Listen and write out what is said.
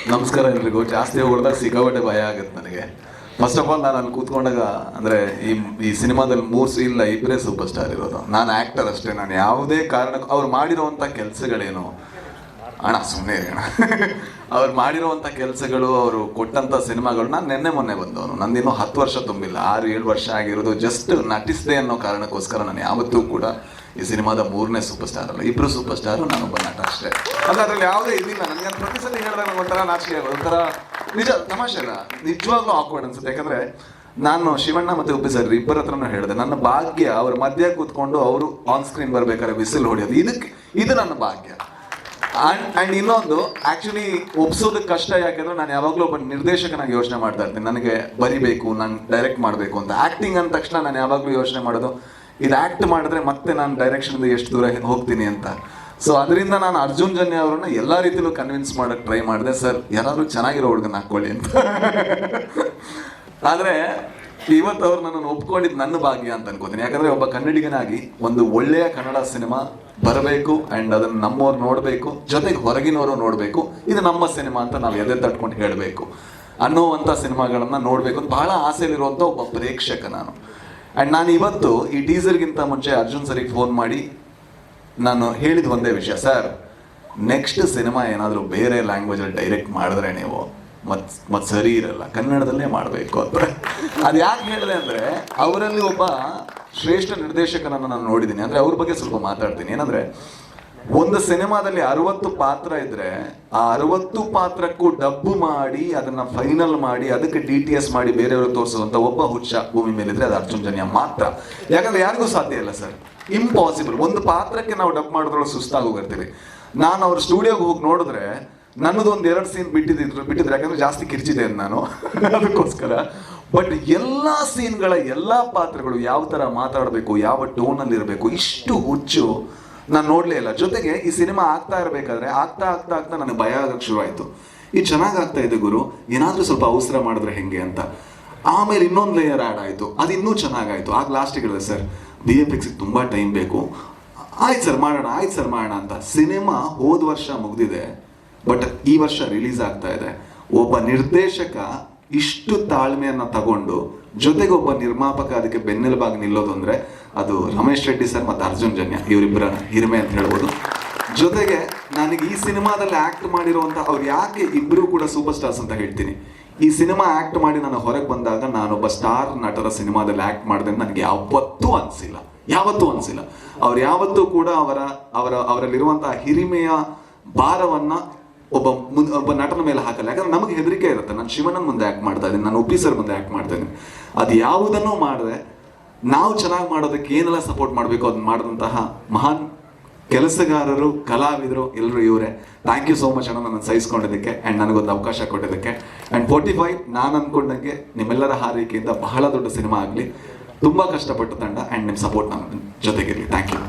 ನಮಸ್ಕಾರ ಎಲ್ರಿಗೂ. ಜಾಸ್ತಿ ಹೊಡೆದಾಗ ಸಿಕ್ಕಾಪಟ್ಟೆ ಭಯ ಆಗುತ್ತೆ ನನಗೆ. ಫಸ್ಟ್ ಆಫ್ ಆಲ್ ನಾನು ಅಲ್ಲಿ ಕೂತ್ಕೊಂಡಾಗ ಅಂದರೆ ಈ ಸಿನಿಮಾದಲ್ಲಿ 3 ಇಲ್ಲ ಇಬ್ಬರೇ ಸೂಪರ್ ಸ್ಟಾರ್ ಇರೋದು. ನಾನು ಆ್ಯಕ್ಟರ್ ಅಷ್ಟೇ. ನಾನು ಯಾವುದೇ ಕಾರಣಕ್ಕೂ ಅವ್ರು ಮಾಡಿರೋವಂಥ ಕೆಲಸಗಳೇನು ಅಣ್ಣ ಸುಮ್ಮನೆ ಅಣ್ಣ ಅವ್ರು ಮಾಡಿರೋವಂಥ ಕೆಲಸಗಳು, ಅವರು ಕೊಟ್ಟಂಥ ಸಿನಿಮಾಗಳು, ನಾನು ನೆನ್ನೆ ಮೊನ್ನೆ ಬಂದವನು. ನಂದಿನ್ನೂ 10 ವರ್ಷ ತುಂಬಿಲ್ಲ, 6-7 ವರ್ಷ ಆಗಿರೋದು. ಜಸ್ಟ್ ನಟಿಸಿದೆ ಅನ್ನೋ ಕಾರಣಕ್ಕೋಸ್ಕರ ನಾನು ಯಾವತ್ತೂ ಕೂಡ ಈ ಸಿನಿಮಾದ 3ನೇ ಸೂಪರ್ ಸ್ಟಾರ್ ಅಲ್ಲ, ಇಬ್ಬರು ಸೂಪರ್ ಸ್ಟಾರು, ನಾನೊಬ್ಬ ನಟ ಅಷ್ಟೇ. ಅಂದರೆ ಅದರಲ್ಲಿ ಯಾವುದೇ ಇದಿಲ್ಲ. ನನಗೆ ಪ್ರತಿ ಸಲ ಹೇಳಿದಾಗ ನಂಗೆ ಒಂಥರ ನಾಚಿಕೆ ಆಗೋದು, ಒಂಥರ ನಿಜ ತಮಾಷೆ ಅಲ್ಲ, ನಿಜವಾಗ್ಲೂ ಆಕ್ವರ್ಡ್ ಅನ್ಸುತ್ತೆ. ಯಾಕಂದರೆ ನಾನು ಶಿವಣ್ಣ ಮತ್ತು ಉಪ್ಪಿ ಸರ್ ಇಬ್ಬರ ಹತ್ರನೂ ಹೇಳಿದೆ, ನನ್ನ ಭಾಗ್ಯ ಅವ್ರ ಮಧ್ಯೆ ಕೂತ್ಕೊಂಡು ಅವರು ಆನ್ ಸ್ಕ್ರೀನ್ ಬರ್ಬೇಕಾದ್ರೆ ವಿಸಿಲ್ ಹೊಡೆಯೋದು, ಇದು ನನ್ನ ಭಾಗ್ಯ. ಆ್ಯಂಡ್ ಇನ್ನೊಂದು ಆ್ಯಕ್ಚುಲಿ ಒಪ್ಸೋದಕ್ಕೆ ಕಷ್ಟ. ಯಾಕೆಂದ್ರೆ ನಾನು ಯಾವಾಗಲೂ ಒಬ್ಬ ನಿರ್ದೇಶಕನಾಗಿ ಯೋಚನೆ ಮಾಡ್ತಾ ಇರ್ತೀನಿ, ನನಗೆ ಬರಿಬೇಕು, ನಾನು ಡೈರೆಕ್ಟ್ ಮಾಡಬೇಕು ಅಂತ. ಆ್ಯಕ್ಟಿಂಗ್ ಅಂದ ತಕ್ಷಣ ನಾನು ಯಾವಾಗಲೂ ಯೋಚನೆ ಮಾಡೋದು, ಇದು ಆ್ಯಕ್ಟ್ ಮಾಡಿದ್ರೆ ಮತ್ತೆ ನಾನು ಡೈರೆಕ್ಷನ್ದು ಎಷ್ಟು ದೂರ ಹೋಗ್ತೀನಿ ಅಂತ. ಸೊ ಅದರಿಂದ ನಾನು ಅರ್ಜುನ್ ಜನ್ಯ ಅವರನ್ನ ಎಲ್ಲ ರೀತಿಯಲ್ಲೂ ಕನ್ವಿನ್ಸ್ ಮಾಡೋಕ್ಕೆ ಟ್ರೈ ಮಾಡಿದೆ. ಸರ್ ಯಾರಾದರೂ ಚೆನ್ನಾಗಿರೋ ಹುಡುಗನ ಹಾಕ್ಕೊಳ್ಳಿ ಅಂತ. ಆದರೆ ಇವತ್ತು ಅವ್ರು ನನ್ನನ್ನು ಒಪ್ಕೊಂಡಿದ್ದು ನನ್ನ ಭಾಗ್ಯ ಅಂತ ಅನ್ಕೋತೀನಿ. ಯಾಕಂದರೆ ಒಬ್ಬ ಕನ್ನಡಿಗನಾಗಿ ಒಂದು ಒಳ್ಳೆಯ ಕನ್ನಡ ಸಿನಿಮಾ ಬರಬೇಕು, ಆ್ಯಂಡ್ ಅದನ್ನು ನಮ್ಮವ್ರು ನೋಡಬೇಕು, ಜೊತೆಗೆ ಹೊರಗಿನವರು ನೋಡಬೇಕು, ಇದು ನಮ್ಮ ಸಿನಿಮಾ ಅಂತ ನಾವು ಎದೆ ತಟ್ಕೊಂಡು ಹೇಳಬೇಕು ಅನ್ನೋವಂಥ ಸಿನಿಮಾಗಳನ್ನು ನೋಡಬೇಕು ಅಂತ ಬಹಳ ಆಸೆಯಲ್ಲಿರುವಂಥ ಒಬ್ಬ ಪ್ರೇಕ್ಷಕ ನಾನು. ಆ್ಯಂಡ್ ನಾನು ಇವತ್ತು ಈ ಟೀಸರ್ಗಿಂತ ಮುಂಚೆ ಅರ್ಜುನ್ ಸರಿಗೆ ಫೋನ್ ಮಾಡಿ ನಾನು ಹೇಳಿದ ಒಂದೇ ವಿಷಯ, ಸರ್ ನೆಕ್ಸ್ಟ್ ಸಿನಿಮಾ ಏನಾದರೂ ಬೇರೆ ಲ್ಯಾಂಗ್ವೇಜಲ್ಲಿ ಡೈರೆಕ್ಟ್ ಮಾಡಿದ್ರೆ ನೀವು ಮತ್ತೆ ಸರಿ ಇರಲ್ಲ, ಕನ್ನಡದಲ್ಲೇ ಮಾಡಬೇಕು ಅಂತ. ಅದು ಯಾಕೆ ಹೇಳಿದೆ ಅಂದರೆ, ಅವರಲ್ಲಿ ಒಬ್ಬ ಶ್ರೇಷ್ಠ ನಿರ್ದೇಶಕನನ್ನು ನಾನು ನೋಡಿದ್ದೀನಿ. ಅಂದರೆ ಅವ್ರ ಬಗ್ಗೆ ಸ್ವಲ್ಪ ಮಾತಾಡ್ತೀನಿ. ಏನಂದರೆ, ಒಂದು ಸಿನಿಮಾದಲ್ಲಿ 60 ಪಾತ್ರ ಇದ್ರೆ ಆ 60 ಪಾತ್ರಕ್ಕೂ ಡಬ್ಬು ಮಾಡಿ ಅದನ್ನ ಫೈನಲ್ ಮಾಡಿ ಅದಕ್ಕೆ DTS ಮಾಡಿ ಬೇರೆಯವರು ತೋರಿಸುವಂತ ಒಬ್ಬ ಹುಚ್ಚ ಭೂಮಿ ಮೇಲಿದ್ರೆ ಅದು ಅರ್ಜುನ್ ಜನ್ಯ ಮಾತ್ರ. ಯಾಕಂದ್ರೆ ಯಾರಿಗೂ ಸಾಧ್ಯ ಇಲ್ಲ ಸರ್, ಇಂಪಾಸಿಬಲ್. ಒಂದು ಪಾತ್ರಕ್ಕೆ ನಾವು ಡಬ್ ಮಾಡಿದ್ರೊಳಗೆ ಸುಸ್ತಾಗಿ ಹೋಗಿರ್ತೀವಿ. ನಾನು ಅವ್ರ ಸ್ಟುಡಿಯೋಗೆ ಹೋಗಿ ನೋಡಿದ್ರೆ ನನ್ನದೊಂದು 2 ಸೀನ್ ಬಿಟ್ಟಿದ್ರೆ ಯಾಕಂದ್ರೆ ಜಾಸ್ತಿ ಕಿರ್ಚಿದೆ ನಾನು ಅದಕ್ಕೋಸ್ಕರ. ಬಟ್ ಎಲ್ಲ ಸೀನ್ಗಳ ಎಲ್ಲ ಪಾತ್ರಗಳು ಯಾವ ಥರ ಮಾತಾಡಬೇಕು, ಯಾವ ಟೋನಲ್ಲಿ ಇರಬೇಕು, ಇಷ್ಟು ಹುಚ್ಚು ನಾನು ನೋಡಲೇ ಇಲ್ಲ. ಜೊತೆಗೆ ಈ ಸಿನಿಮಾ ಆಗ್ತಾ ಇರಬೇಕಾದ್ರೆ ಆಗ್ತಾ ನನಗೆ ಭಯ ಆಗಕ್ಕೆ ಶುರು ಆಯಿತು. ಇದು ಚೆನ್ನಾಗಿ ಆಗ್ತಾ ಇದೆ ಗುರು, ಏನಾದರೂ ಸ್ವಲ್ಪ ಅವಸರ ಮಾಡಿದ್ರೆ ಹೆಂಗೆ ಅಂತ. ಆಮೇಲೆ ಇನ್ನೊಂದು ಲೇಯರ್ ಆ್ಯಡ್ ಆಯಿತು, ಅದು ಇನ್ನೂ ಚೆನ್ನಾಗಾಯಿತು. ಆಗ ಲಾಸ್ಟಿಗೆ ಹೇಳಿದೆ, ಸರ್ VFXಗೆ ತುಂಬ ಟೈಮ್ ಬೇಕು, ಆಯ್ತು ಸರ್ ಮಾಡೋಣ ಅಂತ. ಸಿನಿಮಾ ಹೋದ ವರ್ಷ ಮುಗ್ದಿದೆ, ಬಟ್ ಈ ವರ್ಷ ರಿಲೀಸ್ ಆಗ್ತಾ ಇದೆ. ಒಬ್ಬ ನಿರ್ದೇಶಕ ಇಷ್ಟು ತಾಳ್ಮೆಯನ್ನು ತಗೊಂಡು ಜೊತೆಗೆ ಒಬ್ಬ ನಿರ್ಮಾಪಕ ಅದಕ್ಕೆ ಬೆನ್ನೆಲುಬಾಗಿ ನಿಲ್ಲೋದು ಅಂದರೆ ಅದು ರಮೇಶ್ ರೆಡ್ಡಿ ಸರ್ ಮತ್ತು ಅರ್ಜುನ್ ಜನ್ಯ ಇವರಿಬ್ಬರ ಹಿರಿಮೆ ಅಂತ ಹೇಳ್ಬೋದು. ಜೊತೆಗೆ ನನಗೆ ಈ ಸಿನಿಮಾದಲ್ಲಿ ಆ್ಯಕ್ಟ್ ಮಾಡಿರುವಂಥ ಅವ್ರು ಯಾಕೆ ಇಬ್ಬರು ಕೂಡ ಸೂಪರ್ ಸ್ಟಾರ್ಸ್ ಅಂತ ಹೇಳ್ತೀನಿ. ಈ ಸಿನಿಮಾ ಆ್ಯಕ್ಟ್ ಮಾಡಿ ನಾನು ಹೊರಗೆ ಬಂದಾಗ ನಾನೊಬ್ಬ ಸ್ಟಾರ್ ನಟರ ಸಿನಿಮಾದಲ್ಲಿ ಆ್ಯಕ್ಟ್ ಮಾಡಿದೆ ನನಗೆ ಯಾವತ್ತೂ ಅನಿಸಿಲ್ಲ. ಅವ್ರು ಯಾವತ್ತೂ ಕೂಡ ಅವರಲ್ಲಿರುವಂಥ ಹಿರಿಮೆಯ ಭಾರವನ್ನು ಒಬ್ಬ ನಟನ ಮೇಲೆ ಹಾಕಲ್ಲ. ಯಾಕಂದ್ರೆ ನಮಗೆ ಹೆದರಿಕೆ ಇರುತ್ತೆ. ನಾನು ಶಿವಣ್ಣನ ಮುಂದೆ ಆ್ಯಕ್ಟ್ ಮಾಡ್ತಾ ಇದ್ದೀನಿ, ನಾನು ಉಪ್ಪಿ ಸರ್ ಮುಂದೆ ಆ್ಯಕ್ಟ್ ಮಾಡ್ತಾ ಇದ್ದೀನಿ. ಅದು ಯಾವುದನ್ನೂ ಮಾಡಿದೆ ನಾವು ಚೆನ್ನಾಗಿ ಮಾಡೋದಕ್ಕೆ ಏನೆಲ್ಲ ಸಪೋರ್ಟ್ ಮಾಡಬೇಕು ಅದನ್ನ ಮಾಡಿದಂತಹ ಮಹಾನ್ ಕೆಲಸಗಾರರು, ಕಲಾವಿದರು ಎಲ್ಲರೂ ಇವರೇ. ಥ್ಯಾಂಕ್ ಯು ಸೋ ಮಚ್ ಅಣ್ಣ, ನನ್ನನ್ನು ಸಹಿಸ್ಕೊಂಡಿದ್ದಕ್ಕೆ ಆ್ಯಂಡ್ ನನಗೊಂದು ಅವಕಾಶ ಕೊಟ್ಟಿದ್ದಕ್ಕೆ. ಆ್ಯಂಡ್ 45 ನಾನು ಅಂದ್ಕೊಂಡಂಗೆ ನಿಮ್ಮೆಲ್ಲರ ಹಾರೈಕೆಯಿಂದ ಬಹಳ ದೊಡ್ಡ ಸಿನಿಮಾ ಆಗಲಿ. ತುಂಬ ಕಷ್ಟಪಟ್ಟು ತಂಡ ಆ್ಯಂಡ್ ನಿಮ್ಮ ಸಪೋರ್ಟ್ ನನ್ನ ಜೊತೆಗಿರಲಿ. Thank you.